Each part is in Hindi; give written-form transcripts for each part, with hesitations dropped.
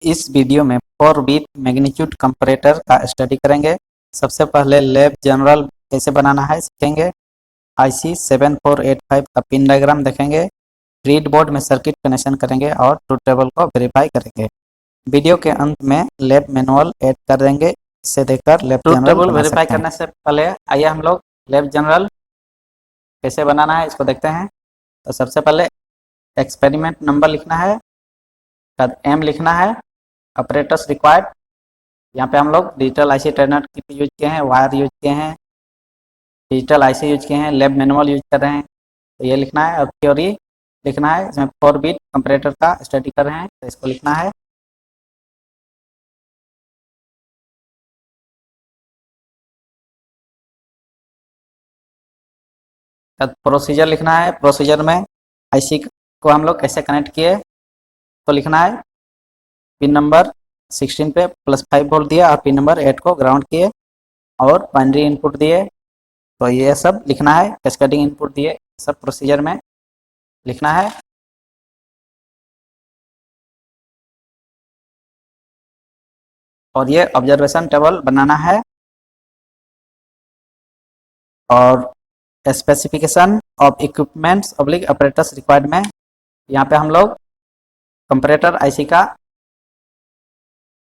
इस वीडियो में 4 बिट मैग्नीट्यूड कंपैरेटर का स्टडी करेंगे। सबसे पहले लैब जनरल कैसे बनाना है सीखेंगे। IC 7485 का पिन डायग्राम देखेंगे। रीड बोर्ड में सर्किट कनेक्शन करेंगे और ट्रुथ टेबल को वेरीफाई करेंगे। वीडियो के अंत में लैब मैनुअल ऐड कर देंगे, इससे देखकर लैब ट्रुथ टेबल वेरीफाई करने से पहले आइए हम लोग लैब जनरल कैसे बनाना है इसको देखते हैं। तो सबसे पहले एक्सपेरिमेंट नंबर लिखना है, M लिखना है, ऑपरेटर्स रिक्वायर्ड। यहाँ पे हम लोग digital IC Turner kit use किए हैं, वायर यूज किए हैं, डिजिटल IC यूज किए हैं, लैब मैनुअल यूज कर रहे हैं, तो ये लिखना है। और थ्योरी लिखना है, इसमें 4 बिट कंपैरेटर का स्टडी कर रहे हैं तो इसको लिखना है। प्रोसीजर लिखना है, प्रोसीजर में IC को हम लोग कैसे कनेक्ट किए तो लिखना है। पिन नंबर 16 पे +5 वोल्ट दिया और पिन नंबर 8 को ग्राउंड किए और बाइनरी इनपुट दिए, तो ये सब लिखना है। कैस्केडिंग इनपुट दिए, सब प्रोसीजर में लिखना है। और ये ऑब्जर्वेशन टेबल बनाना है। और specification of equipments oblique operators required में यहाँ पे हम लोग कंपैरेटर IC का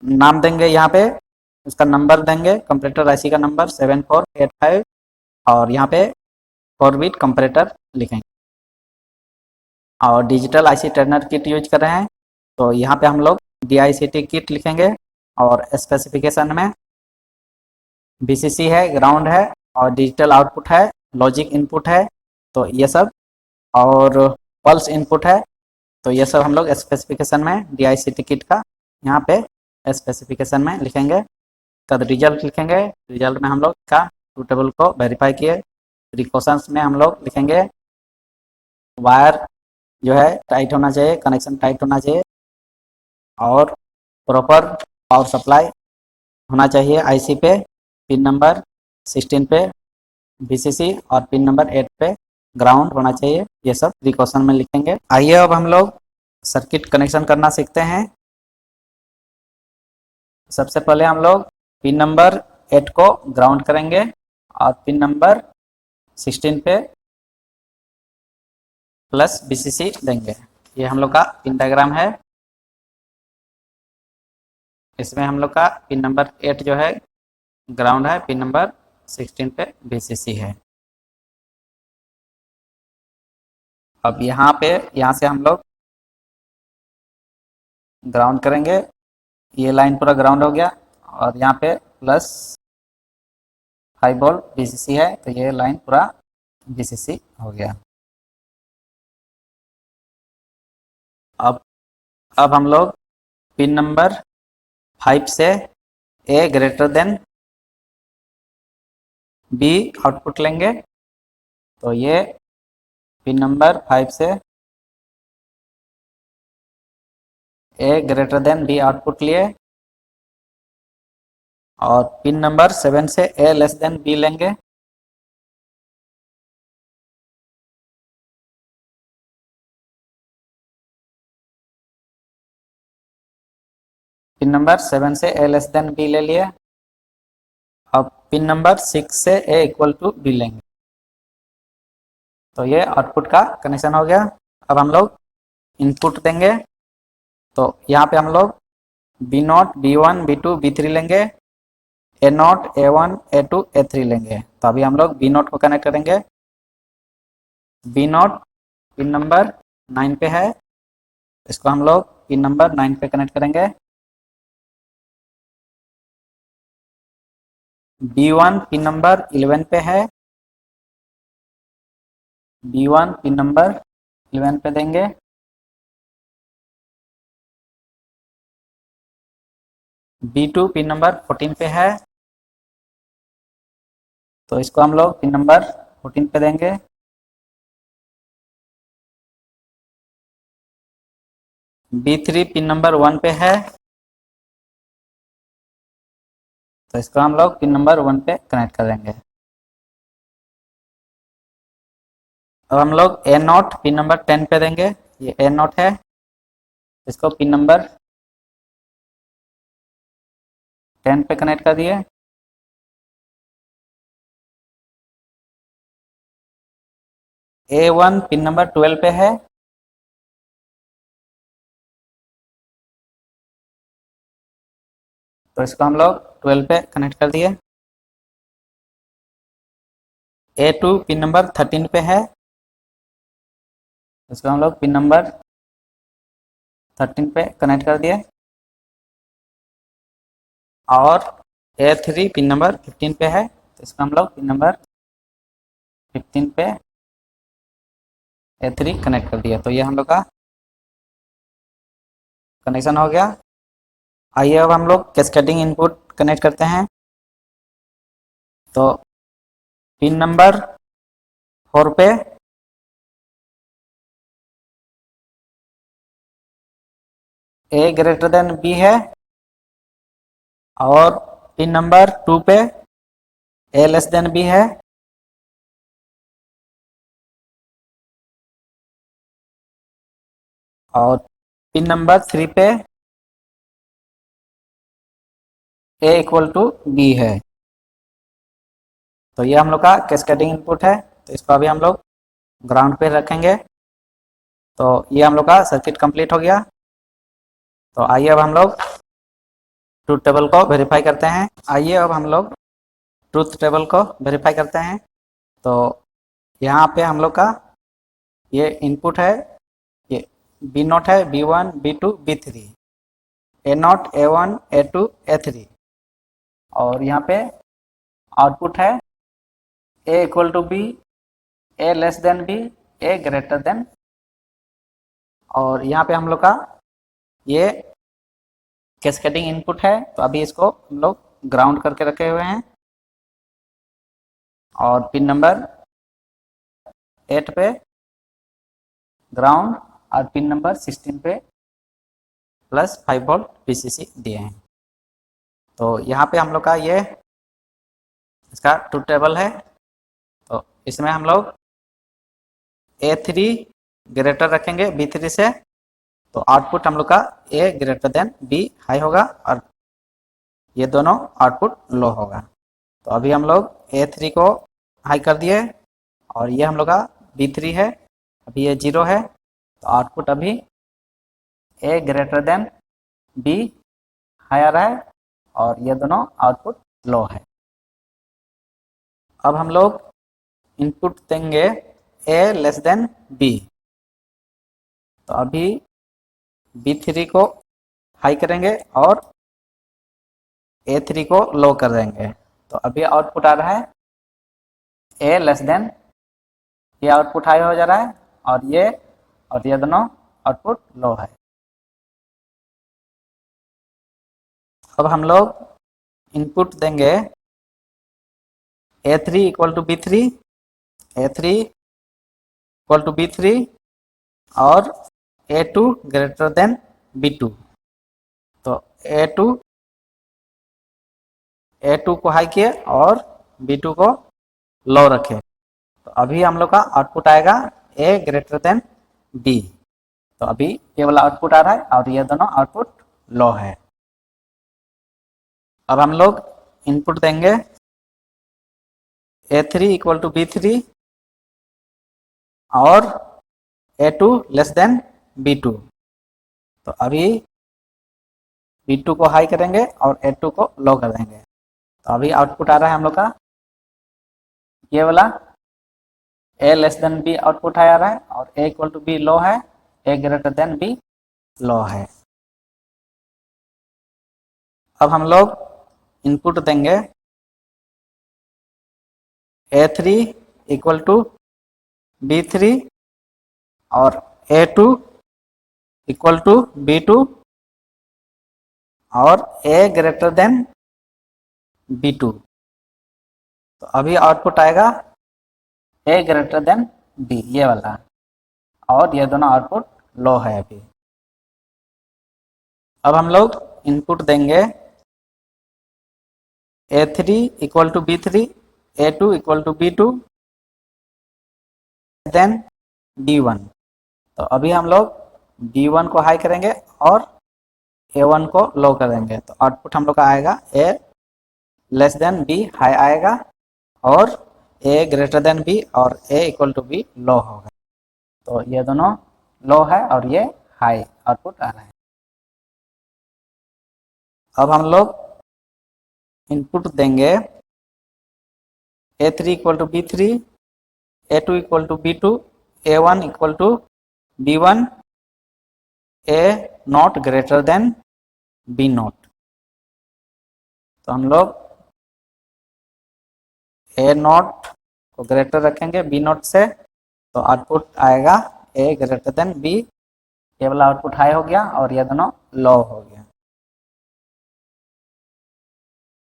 नाम देंगे, यहाँ पे उसका नंबर देंगे, कंपैरेटर IC का नंबर 7485 और यहाँ पे 4 बिट कंपैरेटर लिखेंगे। और digital IC Turner kit use कर रहे हैं तो यहाँ पे हम लोग DICT किट लिखेंगे। और स्पेसिफिकेशन में VCC है, ग्राउंड है और डिजिटल आउटपुट है, लॉजिक इनपुट है, तो ये सब, और पल्स इनपुट है, तो ये सब हम लोग स्पेसिफिकेशन में DICT किट का यहाँ पे स्पेसिफिकेशन में लिखेंगे। तब रिजल्ट लिखेंगे, रिजल्ट में हम लोग का ट्रुथ टेबल को वेरीफाई किए। प्रिकॉशंस में हम लोग लिखेंगे वायर जो है टाइट होना चाहिए, कनेक्शन टाइट होना चाहिए और प्रॉपर पावर सप्लाई होना चाहिए IC पे। पिन नंबर 16 पे VCC और पिन नंबर 8 पे ग्राउंड होना चाहिए, ये सब प्रिकॉशन में लिखेंगे। आइए अब हम लोग सर्किट कनेक्शन करना सीखते हैं। सबसे पहले हम लोग पिन नंबर 8 को ग्राउंड करेंगे और पिन नंबर 16 पे +VCC देंगे। ये हम लोग का पिन डायग्राम है। इसमें हम लोग का पिन नंबर 8 जो है ग्राउंड है, पिन नंबर 16 पे VCC है। अब यहाँ से हम लोग ग्राउंड करेंगे, ये लाइन पूरा ग्राउंड हो गया और यहाँ पे +5 वोल्ट VCC है, तो ये लाइन पूरा VCC हो गया। अब हम लोग पिन नंबर 5 से A greater than B output लेंगे, तो ये पिन नंबर 5 से A greater than B output लिए और पिन नंबर 7 से A लेस देन B लेंगे। पिन नंबर 7 से A लेस देन B ले लिए। अब पिन नंबर 6 से A इक्वल टू B लेंगे, तो ये आउटपुट का कनेक्शन हो गया। अब हम लोग इनपुट देंगे, तो यहाँ पे हम लोग B0, B1, B2, B3 लेंगे, A0, A1, A2, A3 लेंगे। तो अभी हम लोग B0 को कनेक्ट करेंगे। B0 पिन नंबर 9 पे है, इसको हम लोग पिन नंबर 9 पे कनेक्ट करेंगे। B1 पिन नंबर 11 पे है, B1 पिन नंबर 11 पे देंगे। B2 पिन नंबर 14 पे है, तो इसको हम लोग पिन नंबर 14 पे देंगे। B3 पिन नंबर 1 पे है, तो इसको हम लोग पिन नंबर 1 पे कनेक्ट करेंगे। अब हम लोग A0 पिन नंबर 10 पे देंगे, ये A0 है, इसको पिन नंबर 10 पे कनेक्ट कर दिए। A1 पिन नंबर 12 पे है, तो इसको हम लोग 12 पे कनेक्ट कर दिए। A2 पिन नंबर 13 पे है, इसको हम लोग पिन नंबर 13 पे कनेक्ट कर दिए। और A3 पिन नंबर 15 पे है, तो इसको हम लोग पिन नंबर 15 पे A3 कनेक्ट कर दिया। तो ये हम लोग का कनेक्शन हो गया। आइए अब हम लोग कैस्केडिंग इनपुट कनेक्ट करते हैं। तो पिन नंबर 4 पे A ग्रेटर देन B है, और पिन नंबर 2 पे A लेस देन B है, और पिन नंबर 3 पे A इक्वल टू B है। तो ये हम लोग का कैस्केडिंग इनपुट है। तो इसको अभी हम लोग ग्राउंड पे रखेंगे। तो ये हम लोग का सर्किट कंप्लीट हो गया। तो आइए अब हम लोग ट्रूथ टेबल को वेरीफाई करते हैं। आइए अब हम लोग ट्रूथ टेबल को वेरीफाई करते हैं। तो यहाँ पे हम लोग का ये इनपुट है, ये बी नोट है, B1 B2 B3, ए नोट A1 A2 A3, और यहाँ पे आउटपुट है A equal to B, A less than B, A greater than. और यहाँ पे हम लोग का ये कैस्केडिंग इनपुट है। तो अभी इसको हम लोग ग्राउंड करके रखे हुए हैं, और पिन नंबर 8 पे ग्राउंड, और पिन नंबर 16 पे प्लस 5 वोल्ट VCC दिए हैं। तो यहाँ पे हम लोग का ये इसका ट्रूथ टेबल है। तो इसमें हम लोग A3 ग्रेटर रखेंगे B3 से, तो आउटपुट हम लोग का A greater than B high होगा, और ये दोनों आउटपुट लो होगा। तो अभी हम लोग A3 को हाई कर दिए, और ये हम लोग का B3 है, अभी ये 0 है। तो आउटपुट अभी A greater than B high आ रहा है, और ये दोनों आउटपुट लो है। अब हम लोग इनपुट देंगे A लेस देन B। तो अभी B3 को हाई करेंगे और A3 को लो कर देंगे। तो अभी आउटपुट आ रहा है A लेस देन, ये आउटपुट हाई हो जा रहा है, और ये दोनों आउटपुट लो है। अब हम लोग इनपुट देंगे A3 equal to B3, A3 equal to B3, और A2 ग्रेटर देन B2। तो A2 को हाई किए और B2 को लो रखे। तो अभी हम लोग का आउटपुट आएगा A ग्रेटर देन B। तो अभी ये वाला आउटपुट आ रहा है, और ये दोनों आउटपुट लो है। अब हम लोग इनपुट देंगे A3 इक्वल टू B3, और A2 लेस देन B2। तो अभी B2 को हाई करेंगे और A2 को लो कर देंगे। तो अभी आउटपुट आ रहा है हम लोग का ये वाला A less than B output आ रहा है, और A equal to B low है, A greater than B low है। अब हम लोग इनपुट देंगे A3 इक्वल टू B3, और A2 इक्वल टू B2, और A ग्रेटर देन B2। तो अभी आउटपुट आएगा A ग्रेटर देन B, ये वाला, और ये दोनों आउटपुट लो है अभी। अब हम लोग इनपुट देंगे A3 equal to B3, A2 equal to B2, than D1। तो अभी हम लोग D1 को हाई करेंगे और A1 को लो कर देंगे तो आउटपुट हम लोग का आएगा A less than B high आएगा और A ग्रेटर देन B और A इक्वल टू B लो होगा। तो ये दोनों लो है और ये हाई आउटपुट आ रहा है। अब हम लोग इनपुट देंगे A3 equal to B3, A2 equal to B2, A1 equal to B1, A not greater than B not. तो हम लोग A नॉट को ग्रेटर रखेंगे B नॉट से, तो आउटपुट आएगा A ग्रेटर देन B। ये वाला आउटपुट हाई हो गया और ये दोनों लो हो गया।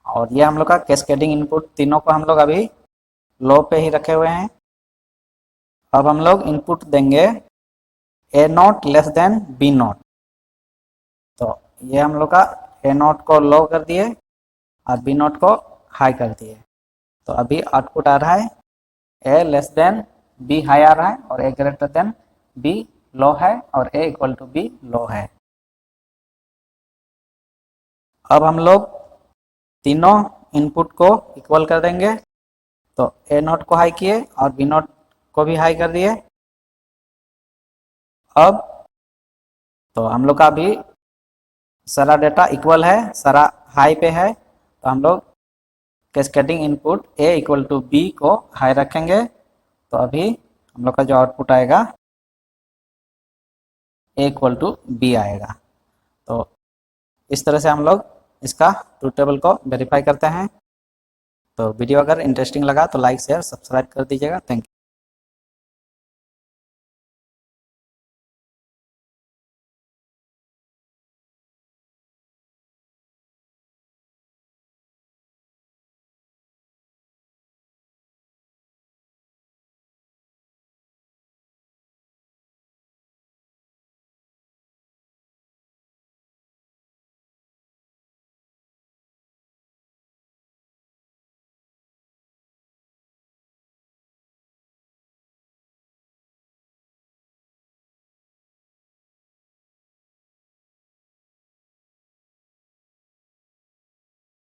और ये हम लोग का कैस्केडिंग इनपुट तीनों को हम लोग अभी लो पे ही रखे हुए हैं। अब हम लोग इनपुट देंगे A not less than B not. तो ये हम लोग का A नॉट को लो कर दिए और B नॉट को हाई कर दिए। तो अभी आउटपुट आ रहा है A less than B high आ रहा है और A greater than B low है और A equal to B low है। अब हम लोग तीनों इनपुट को इक्वल कर देंगे। तो A नॉट को हाई किए और B नॉट को भी हाई कर दिए। अब तो हम लोग का अभी सारा डेटा इक्वल है, सारा हाई पे है। तो हम लोग cascading input A equal to B को हाई रखेंगे। तो अभी हम लोग का जो आउटपुट आएगा A इक्वल टू B आएगा। तो इस तरह से हम लोग इसका ट्रूथ टेबल को वेरीफाई करते हैं। तो वीडियो अगर इंटरेस्टिंग लगा तो लाइक शेयर सब्सक्राइब कर दीजिएगा। Thank you.